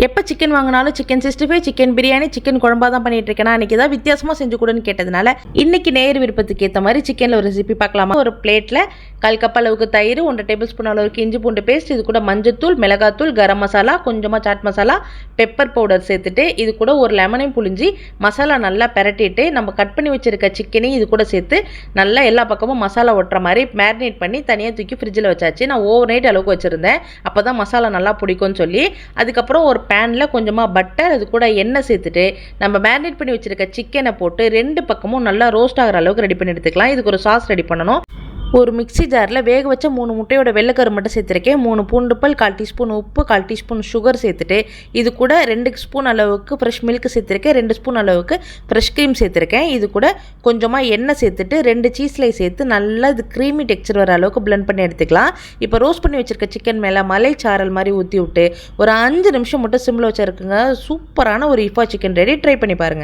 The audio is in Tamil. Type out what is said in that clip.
எப்போ சிக்கன் வாங்கினாலும் சிக்கன் 65, சிக்கன் பிரியாணி, சிக்கன் குழம்பா தான் பண்ணிட்டு இருக்கேன். இன்றைக்கி ஏதாவது வித்தியாசமாக செஞ்சு கொடுன்னு கேட்டதுனால இன்றைக்கி நேர் விருப்பத்துக்கு ஏற்ற மாதிரி சிக்கனில் ஒரு ரெசிபி பார்க்கலாமா. ஒரு பிளேட்டில் 1/4 கப் அளவுக்கு தயிர், 1 டேபிள் ஸ்பூன் அளவுக்கு இஞ்சி பூண்டு பேஸ்ட், இது கூட மஞ்சத்தூள், மிளகாத்தூள், கரம் மசாலா, கொஞ்சமாக சாட் மசாலா, பெப்பர் பவுடர் சேர்த்துட்டு இது கூட ஒரு லெமனையும் புழிஞ்சி மசாலா நல்லா பெரட்டிட்டு நம்ம கட் பண்ணி வச்சுருக்க சிக்கனையும் இது கூட சேர்த்து நல்லா எல்லா பக்கமும் மசாலா ஒட்டுற மாதிரி மேரினேட் பண்ணி தனியாக தூக்கி ஃப்ரிட்ஜில் வச்சாச்சு. நான் ஓவர் நைட் அளவுக்கு வச்சுருந்தேன், அப்போ தான் மசாலா நல்லா பிடிக்கும்னு சொல்லி. அதுக்கப்புறம் ஒரு பேனில் கொஞ்சமாக பட்டர், அது கூட எண்ணெய் சேர்த்துட்டு நம்ம மேரினேட் பண்ணி வச்சுருக்க சிக்கனை போட்டு 2 பக்கமும் நல்லா ரோஸ்ட் ஆகிற அளவுக்கு ரெடி பண்ணி எடுத்துக்கலாம். இதுக்கு ஒரு சாஸ் ரெடி பண்ணணும். ஒரு மிக்சி ஜாரில் வேக வச்ச 3 முட்டையோட வெள்ளைக்கரு மட்டும் சேர்த்துருக்கேன். 3 பூண்டு பல், 1/4 டீஸ்பூன் உப்பு, 1/4 டீஸ்பூன் சுகர் சேர்த்துட்டு இது கூட 2 ஸ்பூன் அளவுக்கு ஃப்ரெஷ் மில்க் சேர்த்துருக்கேன். 2 ஸ்பூன் அளவுக்கு ஃப்ரெஷ் க்ரீம் சேர்த்துருக்கேன். இது கூட கொஞ்சமாக எண்ணெய் சேர்த்துட்டு 2 சீஸ்லை சேர்த்து நல்லா இது க்ரீமி டெக்ஸ்சர் வர அளவுக்கு பிளெண்ட் பண்ணி எடுத்துக்கலாம். இப்போ ரோஸ்ட் பண்ணி வச்சுருக்க சிக்கன் மேலே மலை சாரல் மாதிரி ஊற்றி விட்டு ஒரு 5 நிமிஷம் மட்டும் சிம்மில் வச்சுருக்குங்க. சூப்பரான ஒரு இஃபா சிக்கன் ரெடி. ட்ரை பண்ணி பாருங்கள்.